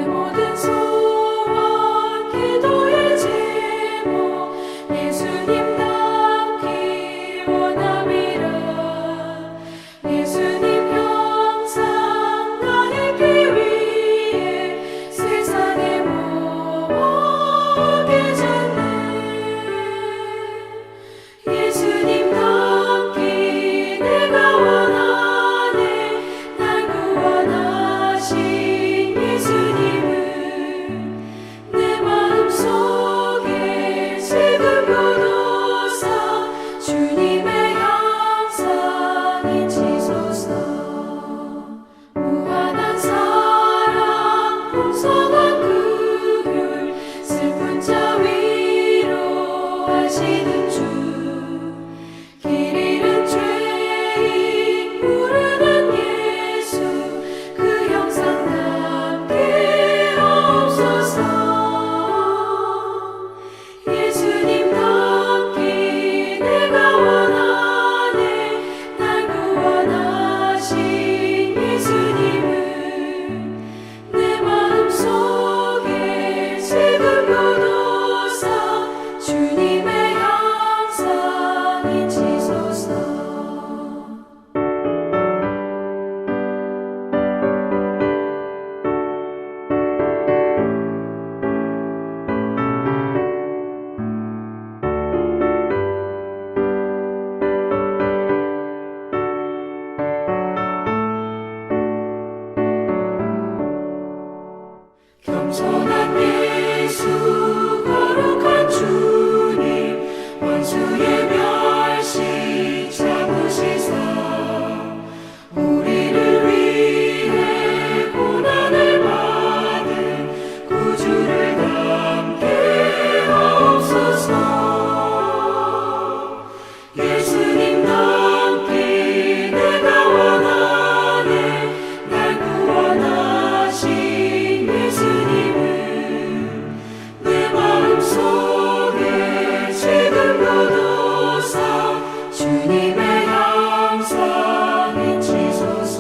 모든 소원 기도의 제목 예수님 닮기 원함이라. 예수님 형상 나에게 위해 세상의 모험하게 졌네. 예수님 닮기 내가 원하네. 날 구원하신 예수님을 내 마음속에 지금 교도사 주님의 형상 인치소서. 무한한 사랑 풍성한 긍휼 슬픈 자 위로하시는 주. 길 잃은 죄인 부르는 예수 그 형상 닮게 하옵소서. 예수님 닮기 내가 원하네. 날 구원하신 예수님을 내 마음속에 지금 교도사 주님의 형상 인치소서. 겸손한 예수 거룩한 주님 원수의 멸시 참으시사 우리를 위해 고난을 받은 구주를 닮게 하옵소서. 예수님 닮기 내가 원하네. 날 구원하신 예수님을 내 마음속에 지금 교도사 주님의 형상 인치소서.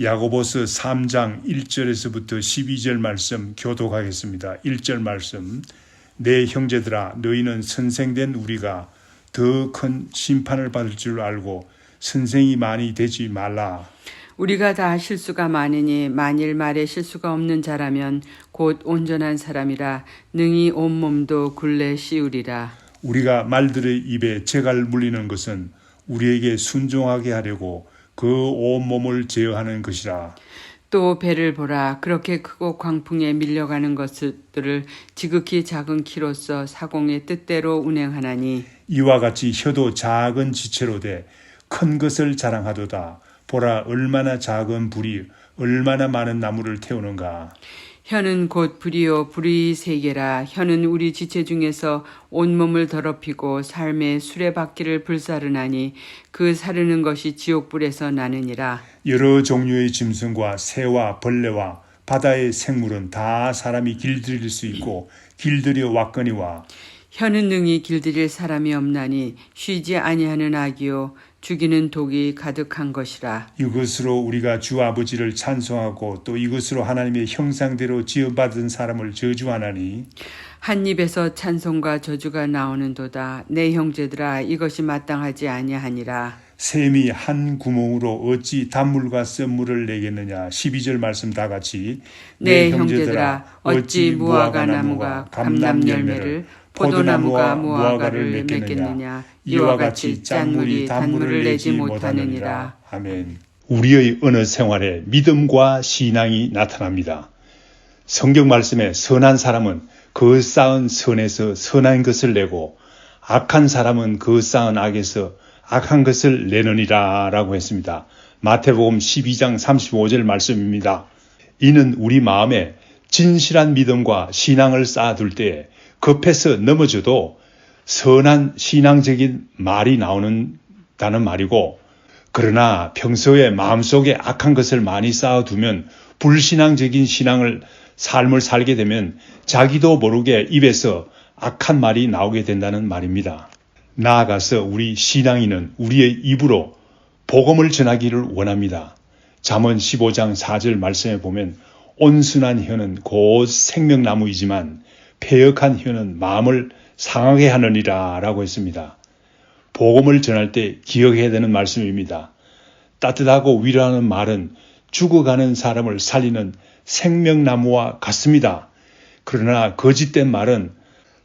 야고보서 3장 1절에서부터 12절 말씀 교독하겠습니다. 1절 말씀. 내 형제들아 너희는 선생된 우리가 더 큰 심판을 받을 줄 알고 선생이 많이 되지 말라. 우리가 다 실수가 많으니 만일 말에 실수가 없는 자라면 곧 온전한 사람이라 능히 온몸도 굴레 씌우리라. 우리가 말들의 입에 재갈 물리는 것은 우리에게 순종하게 하려고 그 온몸을 제어하는 것이라. 또 배를 보라. 그렇게 크고 광풍에 밀려가는 것들을 지극히 작은 키로서 사공의 뜻대로 운행하나니 이와 같이 혀도 작은 지체로 돼 큰 것을 자랑하도다. 보라 얼마나 작은 불이 얼마나 많은 나무를 태우는가. 혀는 곧 불이요 불이 세계라. 혀는 우리 지체 중에서 온몸을 더럽히고 삶의 수레바퀴를 불사르나니 그 사르는 것이 지옥불에서 나느니라. 여러 종류의 짐승과 새와 벌레와 바다의 생물은 다 사람이 길들일 수 있고 길들여 왔거니와 혀는 능히 길들일 사람이 없나니 쉬지 아니하는 악이요 죽이는 독이 가득한 것이라. 이것으로 우리가 주 아버지를 찬송하고 또 이것으로 하나님의 형상대로 지어받은 사람을 저주하나니 한 입에서 찬송과 저주가 나오는도다. 내 형제들아 이것이 마땅하지 아니하니라. 샘이 한 구멍으로 어찌 단물과 썬물을 내겠느냐. 12절 말씀 다 같이. 내 형제들아 어찌 무화과 나무가 감람 열매를 포도나무가 무화과를 맺겠느냐. 이와 같이 짠물이 단물을 내지 못하느니라. 아멘. 우리의 언어 생활에 믿음과 신앙이 나타납니다. 성경 말씀에 선한 사람은 그 쌓은 선에서 선한 것을 내고 악한 사람은 그 쌓은 악에서 악한 것을 내느니라 라고 했습니다. 마태복음 12장 35절 말씀입니다. 이는 우리 마음에 진실한 믿음과 신앙을 쌓아둘 때에 급해서 넘어져도 선한 신앙적인 말이 나오는다는 말이고, 그러나 평소에 마음속에 악한 것을 많이 쌓아두면 불신앙적인 삶을 살게 되면 자기도 모르게 입에서 악한 말이 나오게 된다는 말입니다. 나아가서 우리 신앙인은 우리의 입으로 복음을 전하기를 원합니다. 잠언 15장 4절 말씀에 보면 온순한 혀는 곧 생명나무이지만 패역한 혀는 마음을 상하게 하느니라 라고 했습니다. 복음을 전할 때 기억해야 되는 말씀입니다. 따뜻하고 위로하는 말은 죽어가는 사람을 살리는 생명나무와 같습니다. 그러나 거짓된 말은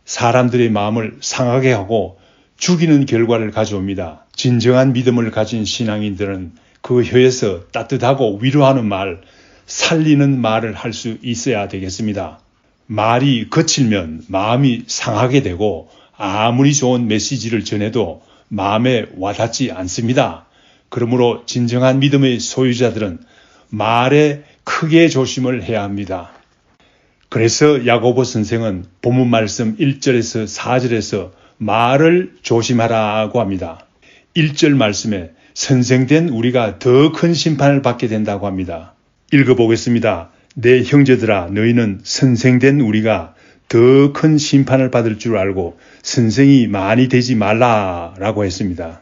사람들의 마음을 상하게 하고 죽이는 결과를 가져옵니다. 진정한 믿음을 가진 신앙인들은 그 혀에서 따뜻하고 위로하는 말, 살리는 말을 할 수 있어야 되겠습니다. 말이 거칠면 마음이 상하게 되고 아무리 좋은 메시지를 전해도 마음에 와닿지 않습니다. 그러므로 진정한 믿음의 소유자들은 말에 크게 조심을 해야 합니다. 그래서 야고보 선생은 본문 말씀 1절에서 4절에서 말을 조심하라고 합니다. 1절 말씀에 선생된 우리가 더 큰 심판을 받게 된다고 합니다. 읽어보겠습니다. 내 형제들아 너희는 선생된 우리가 더 큰 심판을 받을 줄 알고 선생이 많이 되지 말라라고 했습니다.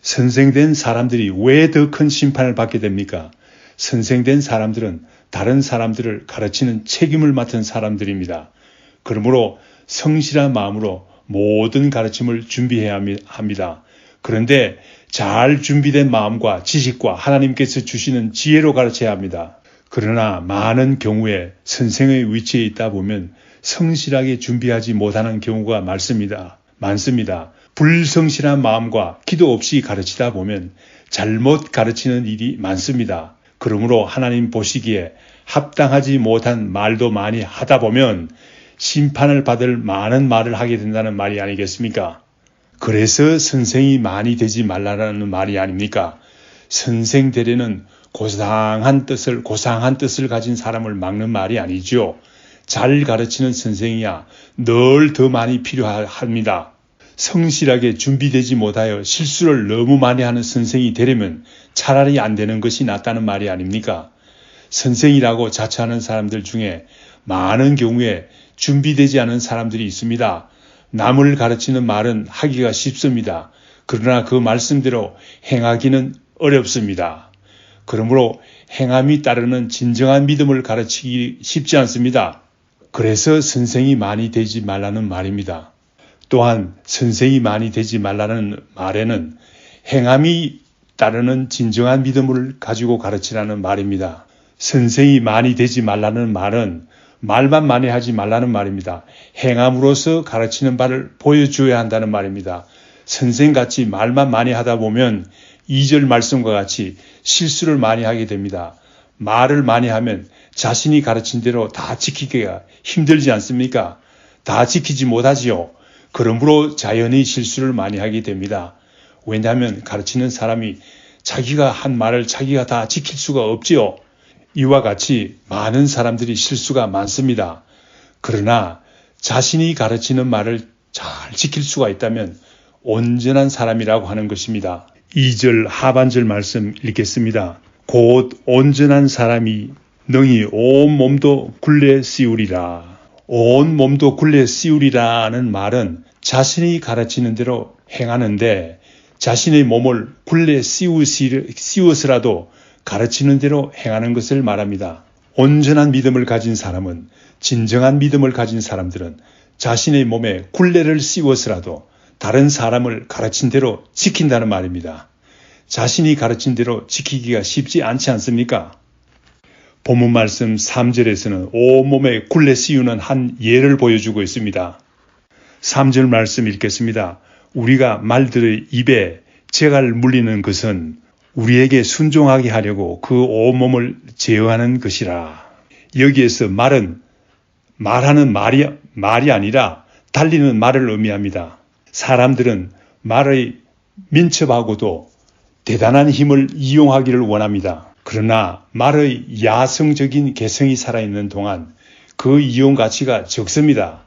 선생된 사람들이 왜 더 큰 심판을 받게 됩니까? 선생된 사람들은 다른 사람들을 가르치는 책임을 맡은 사람들입니다. 그러므로 성실한 마음으로 모든 가르침을 준비해야 합니다. 그런데 잘 준비된 마음과 지식과 하나님께서 주시는 지혜로 가르쳐야 합니다. 그러나 많은 경우에 선생의 위치에 있다 보면 성실하게 준비하지 못하는 경우가 많습니다. 불성실한 마음과 기도 없이 가르치다 보면 잘못 가르치는 일이 많습니다. 그러므로 하나님 보시기에 합당하지 못한 말도 많이 하다 보면 심판을 받을 많은 말을 하게 된다는 말이 아니겠습니까? 그래서 선생이 많이 되지 말라는 말이 아닙니까? 선생 되려는 고상한 뜻을 가진 사람을 막는 말이 아니죠. 잘 가르치는 선생이야 늘 더 많이 필요합니다. 성실하게 준비되지 못하여 실수를 너무 많이 하는 선생이 되려면 차라리 안 되는 것이 낫다는 말이 아닙니까? 선생이라고 자처하는 사람들 중에 많은 경우에 준비되지 않은 사람들이 있습니다. 남을 가르치는 말은 하기가 쉽습니다. 그러나 그 말씀대로 행하기는 어렵습니다. 그러므로 행함이 따르는 진정한 믿음을 가르치기 쉽지 않습니다. 그래서 선생이 많이 되지 말라는 말입니다. 또한 선생이 많이 되지 말라는 말에는 행함이 따르는 진정한 믿음을 가지고 가르치라는 말입니다. 선생이 많이 되지 말라는 말은 말만 많이 하지 말라는 말입니다. 행함으로써 가르치는 바를 보여줘야 한다는 말입니다. 선생같이 말만 많이 하다 보면 2절 말씀과 같이 실수를 많이 하게 됩니다. 말을 많이 하면 자신이 가르친 대로 다 지키기가 힘들지 않습니까? 다 지키지 못하지요. 그러므로 자연히 실수를 많이 하게 됩니다. 왜냐하면 가르치는 사람이 자기가 한 말을 자기가 다 지킬 수가 없지요. 이와 같이 많은 사람들이 실수가 많습니다. 그러나 자신이 가르치는 말을 잘 지킬 수가 있다면 온전한 사람이라고 하는 것입니다. 2절 하반절 말씀 읽겠습니다. 곧 온전한 사람이 능히 온 몸도 굴레 씌우리라. 온 몸도 굴레 씌우리라는 말은 자신이 가르치는 대로 행하는데 자신의 몸을 굴레 씌워서라도 가르치는 대로 행하는 것을 말합니다. 온전한 믿음을 가진 사람은, 진정한 믿음을 가진 사람들은 자신의 몸에 굴레를 씌워서라도 다른 사람을 가르친 대로 지킨다는 말입니다. 자신이 가르친 대로 지키기가 쉽지 않지 않습니까? 본문 말씀 3절에서는 온몸에 굴레 씌우는 한 예를 보여주고 있습니다. 3절 말씀 읽겠습니다. 우리가 말들의 입에 재갈 물리는 것은 우리에게 순종하게 하려고 그 온몸을 제어하는 것이라. 여기에서 말은 말하는 말이 아니라 달리는 말을 의미합니다. 사람들은 말의 민첩하고도 대단한 힘을 이용하기를 원합니다. 그러나 말의 야성적인 개성이 살아있는 동안 그 이용 가치가 적습니다.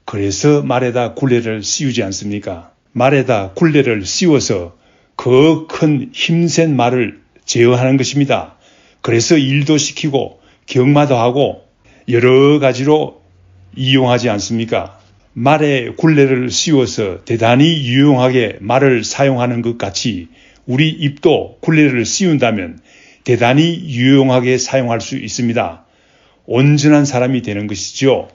그래서 말에다 굴레를 씌우지 않습니까? 말에다 굴레를 씌워서 그 큰 힘센 말을 제어하는 것입니다. 그래서 일도 시키고 경마도 하고 여러 가지로 이용하지 않습니까? 말에 굴레를 씌워서 대단히 유용하게 말을 사용하는 것 같이 우리 입도 굴레를 씌운다면 대단히 유용하게 사용할 수 있습니다. 온전한 사람이 되는 것이죠.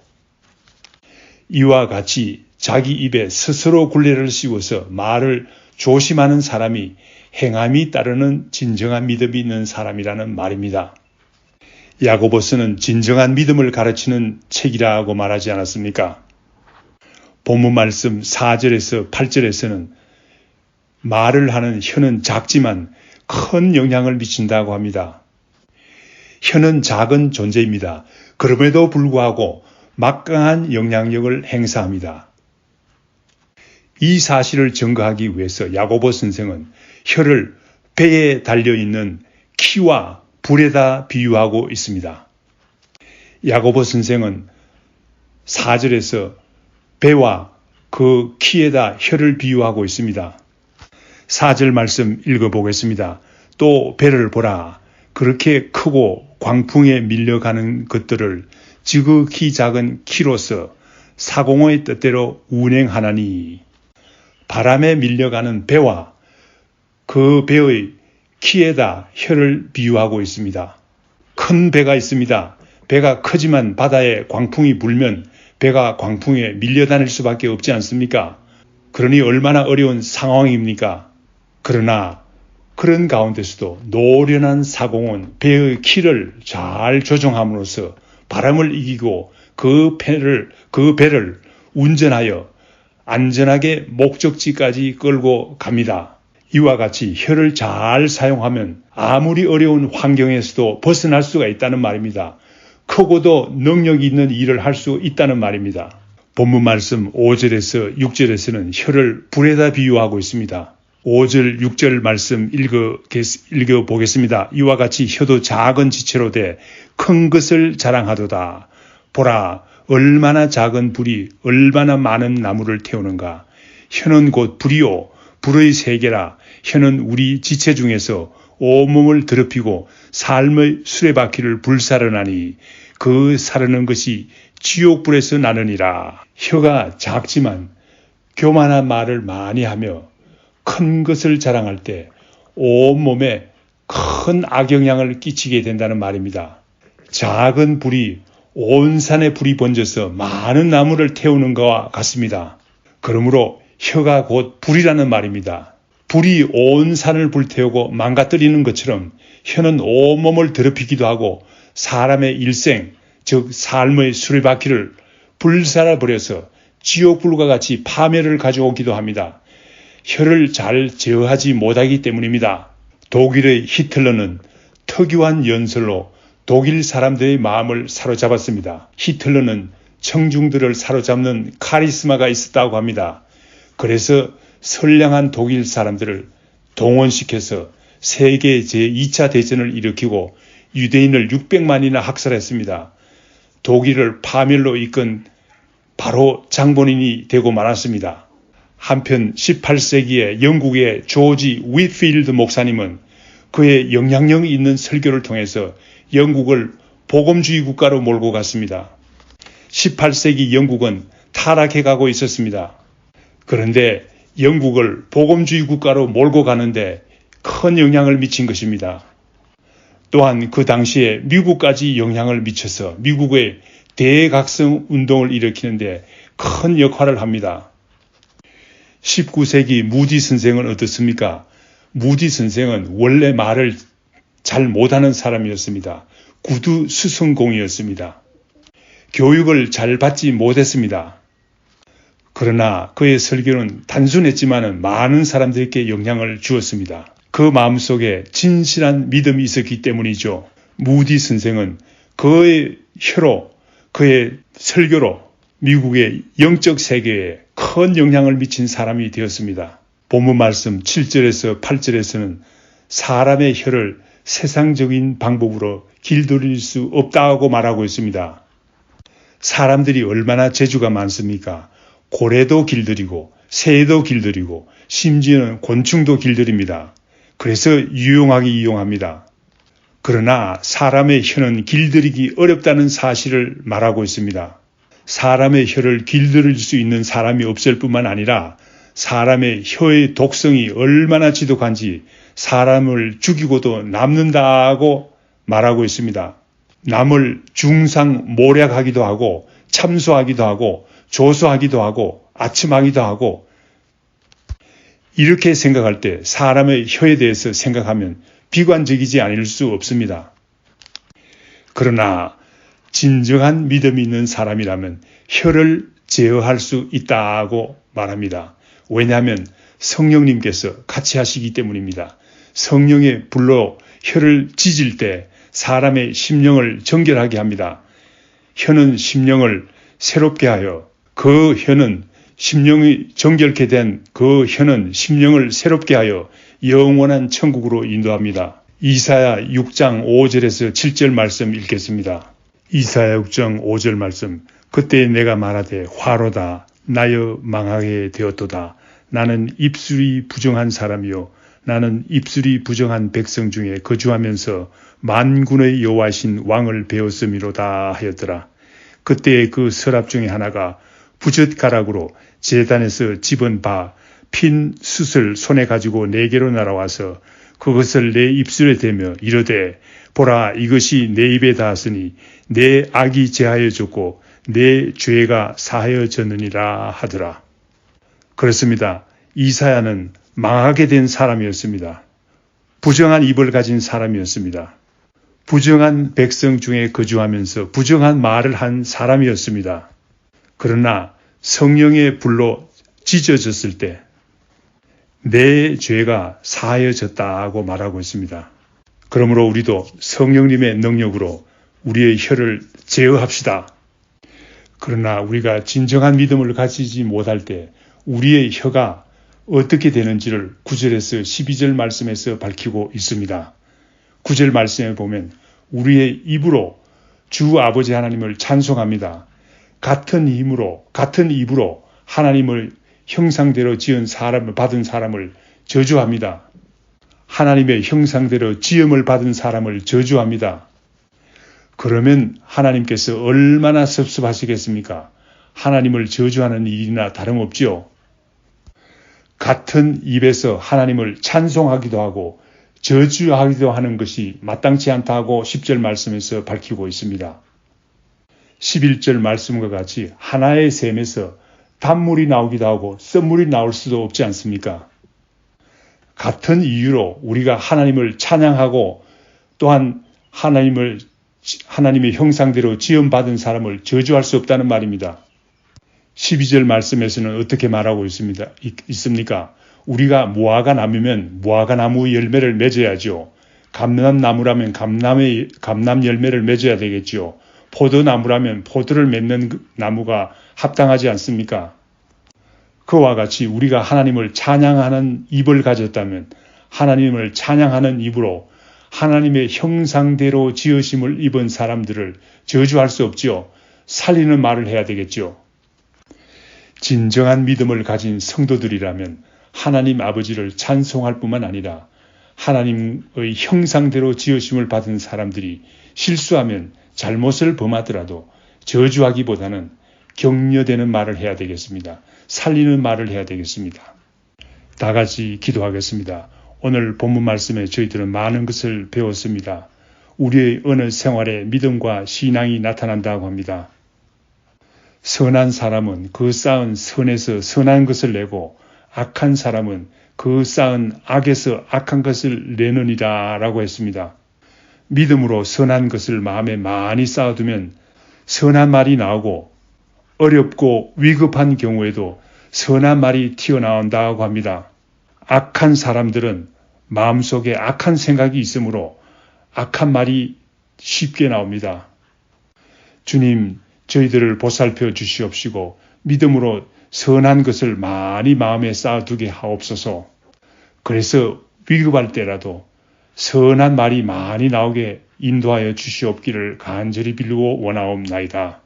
이와 같이 자기 입에 스스로 굴레를 씌워서 말을 조심하는 사람이 행함이 따르는 진정한 믿음이 있는 사람이라는 말입니다. 야고보서는 진정한 믿음을 가르치는 책이라고 말하지 않았습니까? 본문 말씀 4절에서 8절에서는 말을 하는 혀는 작지만 큰 영향을 미친다고 합니다. 혀는 작은 존재입니다. 그럼에도 불구하고 막강한 영향력을 행사합니다. 이 사실을 증거하기 위해서 야고보 선생은 혀를 배에 달려있는 키와 불에다 비유하고 있습니다. 야고보 선생은 4절에서 배와 그 키에다 혀를 비유하고 있습니다. 4절 말씀 읽어보겠습니다. 또 배를 보라. 그렇게 크고 광풍에 밀려가는 것들을 지극히 작은 키로서 사공의 뜻대로 운행하나니. 바람에 밀려가는 배와 그 배의 키에다 혀를 비유하고 있습니다. 큰 배가 있습니다. 배가 크지만 바다에 광풍이 불면 배가 광풍에 밀려다닐 수밖에 없지 않습니까? 그러니 얼마나 어려운 상황입니까? 그러나 그런 가운데서도 노련한 사공은 배의 키를 잘 조정함으로써 바람을 이기고 그 배를 운전하여 안전하게 목적지까지 끌고 갑니다. 이와 같이 혀를 잘 사용하면 아무리 어려운 환경에서도 벗어날 수가 있다는 말입니다. 크고도 능력이 있는 일을 할 수 있다는 말입니다. 본문 말씀 5절에서 6절에서는 혀를 불에다 비유하고 있습니다. 5절, 6절 말씀 읽어보겠습니다. 이와 같이 혀도 작은 지체로 돼 큰 것을 자랑하도다. 보라, 얼마나 작은 불이 얼마나 많은 나무를 태우는가. 혀는 곧 불이요 불의 세계라. 혀는 우리 지체 중에서 온몸을 더럽히고 삶의 수레바퀴를 불사르나니 그 사르는 것이 지옥불에서 나느니라. 혀가 작지만 교만한 말을 많이 하며 큰 것을 자랑할 때 온몸에 큰 악영향을 끼치게 된다는 말입니다. 작은 불이 온 산에 불이 번져서 많은 나무를 태우는 것과 같습니다. 그러므로 혀가 곧 불이라는 말입니다. 불이 온 산을 불태우고 망가뜨리는 것처럼 혀는 온몸을 더럽히기도 하고 사람의 일생, 즉 삶의 수레바퀴를 불살아버려서 지옥불과 같이 파멸을 가져오기도 합니다. 혀를 잘 제어하지 못하기 때문입니다. 독일의 히틀러는 특유한 연설로 독일 사람들의 마음을 사로잡았습니다. 히틀러는 청중들을 사로잡는 카리스마가 있었다고 합니다. 그래서 선량한 독일 사람들을 동원시켜서 세계 제2차 대전을 일으키고 유대인을 600만이나 학살했습니다. 독일을 파멸로 이끈 바로 장본인이 되고 말았습니다. 한편 18세기에 영국의 조지 윗필드 목사님은 그의 영향력 있는 설교를 통해서 영국을 복음주의 국가로 몰고 갔습니다. 18세기 영국은 타락해 가고 있었습니다. 그런데 영국을 복음주의 국가로 몰고 가는데 큰 영향을 미친 것입니다. 또한 그 당시에 미국까지 영향을 미쳐서 미국의 대각성 운동을 일으키는데 큰 역할을 합니다. 19세기 무디 선생은 어떻습니까? 무디 선생은 원래 말을 잘 못하는 사람이었습니다. 구두 수성공이었습니다. 교육을 잘 받지 못했습니다. 그러나 그의 설교는 단순했지만 많은 사람들에게 영향을 주었습니다. 그 마음속에 진실한 믿음이 있었기 때문이죠. 무디 선생은 그의 혀로, 그의 설교로 미국의 영적 세계에 큰 영향을 미친 사람이 되었습니다. 본문 말씀 7절에서 8절에서는 사람의 혀를 세상적인 방법으로 길들일 수 없다고 말하고 있습니다. 사람들이 얼마나 재주가 많습니까? 고래도 길들이고 새도 길들이고 심지어는 곤충도 길들입니다. 그래서 유용하게 이용합니다. 그러나 사람의 혀는 길들이기 어렵다는 사실을 말하고 있습니다. 사람의 혀를 길들일 수 있는 사람이 없을 뿐만 아니라 사람의 혀의 독성이 얼마나 지독한지 사람을 죽이고도 남는다고 말하고 있습니다. 남을 중상모략하기도 하고 참소하기도 하고 조소하기도 하고 아첨하기도 하고 이렇게 생각할 때 사람의 혀에 대해서 생각하면 비관적이지 않을 수 없습니다. 그러나 진정한 믿음이 있는 사람이라면 혀를 제어할 수 있다고 말합니다. 왜냐하면 성령님께서 같이 하시기 때문입니다. 성령의 불로 혀를 찢을 때 사람의 심령을 정결하게 합니다. 혀는 심령을 새롭게 하여 그 혀는 심령이 정결케 된 그 혀는 심령을 새롭게 하여 영원한 천국으로 인도합니다. 이사야 6장 5절에서 7절 말씀 읽겠습니다. 이사야 6장 5절 말씀. 그때 내가 말하되 화로다 나여 망하게 되었도다. 나는 입술이 부정한 사람이요 나는 입술이 부정한 백성 중에 거주하면서 만군의 여호와신 왕을 배웠음이로다 하였더라. 그때 그 서랍 중에 하나가 부젓가락으로 제단에서 집은 바 핀 숯을 손에 가지고 내게로 날아와서 그것을 내 입술에 대며 이르되 보라 이것이 내 입에 닿았으니 내 악이 제하여졌고 내 죄가 사하여졌느니라 하더라. 그렇습니다. 이사야는 망하게 된 사람이었습니다. 부정한 입을 가진 사람이었습니다. 부정한 백성 중에 거주하면서 부정한 말을 한 사람이었습니다. 그러나 성령의 불로 찢어졌을 때 내 죄가 사하여졌다고 말하고 있습니다. 그러므로 우리도 성령님의 능력으로 우리의 혀를 제어합시다. 그러나 우리가 진정한 믿음을 가지지 못할 때 우리의 혀가 어떻게 되는지를 9절에서 12절 말씀에서 밝히고 있습니다. 9절 말씀에 보면 우리의 입으로 주 아버지 하나님을 찬송합니다. 같은 입으로 하나님을 형상대로 지은 사람을 받은 사람을 저주합니다. 하나님의 형상대로 지음을 받은 사람을 저주합니다. 그러면 하나님께서 얼마나 섭섭하시겠습니까? 하나님을 저주하는 일이나 다름없지요. 같은 입에서 하나님을 찬송하기도 하고 저주하기도 하는 것이 마땅치 않다고 10절 말씀에서 밝히고 있습니다. 11절 말씀과 같이 하나의 샘에서 단물이 나오기도 하고 썬물이 나올 수도 없지 않습니까? 같은 이유로 우리가 하나님을 찬양하고 또한 하나님의 형상대로 지음받은 사람을 저주할 수 없다는 말입니다. 12절 말씀에서는 어떻게 말하고 있습니까? 우리가 무화과 나무면 무화과 나무 열매를 맺어야죠. 감람나무라면 감람 열매를 맺어야 되겠죠. 포도나무라면 포도를 맺는 나무가 합당하지 않습니까? 그와 같이 우리가 하나님을 찬양하는 입을 가졌다면 하나님을 찬양하는 입으로 하나님의 형상대로 지으심을 입은 사람들을 저주할 수 없죠. 살리는 말을 해야 되겠죠. 진정한 믿음을 가진 성도들이라면 하나님 아버지를 찬송할 뿐만 아니라 하나님의 형상대로 지으심을 받은 사람들이 실수하면 잘못을 범하더라도 저주하기보다는 격려되는 말을 해야 되겠습니다. 살리는 말을 해야 되겠습니다. 다 같이 기도하겠습니다. 오늘 본문 말씀에 저희들은 많은 것을 배웠습니다. 우리의 어느 생활에 믿음과 신앙이 나타난다고 합니다. 선한 사람은 그 쌓은 선에서 선한 것을 내고 악한 사람은 그 쌓은 악에서 악한 것을 내느니라 라고 했습니다. 믿음으로 선한 것을 마음에 많이 쌓아두면 선한 말이 나오고 어렵고 위급한 경우에도 선한 말이 튀어나온다고 합니다. 악한 사람들은 마음속에 악한 생각이 있으므로 악한 말이 쉽게 나옵니다. 주님, 저희들을 보살펴 주시옵시고 믿음으로 선한 것을 많이 마음에 쌓아두게 하옵소서. 그래서 위급할 때라도 선한 말이 많이 나오게 인도하여 주시옵기를 간절히 빌고 원하옵나이다.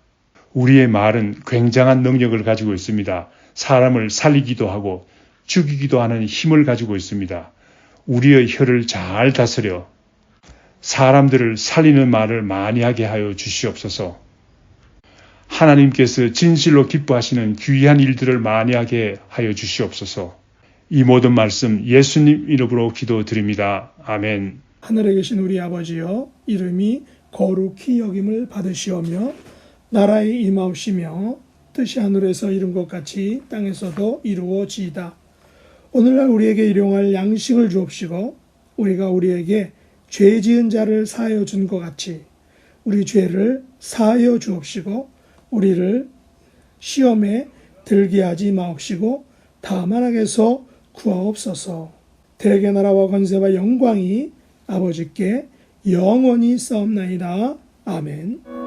우리의 말은 굉장한 능력을 가지고 있습니다. 사람을 살리기도 하고 죽이기도 하는 힘을 가지고 있습니다. 우리의 혀를 잘 다스려 사람들을 살리는 말을 많이 하게 하여 주시옵소서. 하나님께서 진실로 기뻐하시는 귀한 일들을 많이 하게 하여 주시옵소서. 이 모든 말씀 예수님 이름으로 기도드립니다. 아멘. 하늘에 계신 우리 아버지여, 이름이 거룩히 여김을 받으시오며 나라의 임하옵시며 뜻이 하늘에서 이룬 것 같이 땅에서도 이루어지이다. 오늘날 우리에게 일용할 양식을 주옵시고 우리가 우리에게 죄 지은 자를 사하여 준 것 같이 우리 죄를 사하여 주옵시고 우리를 시험에 들게 하지 마옵시고 다만 악에서 구하옵소서. 대개 나라와 권세와 영광이 아버지께 영원히 싸움나이다. 아멘.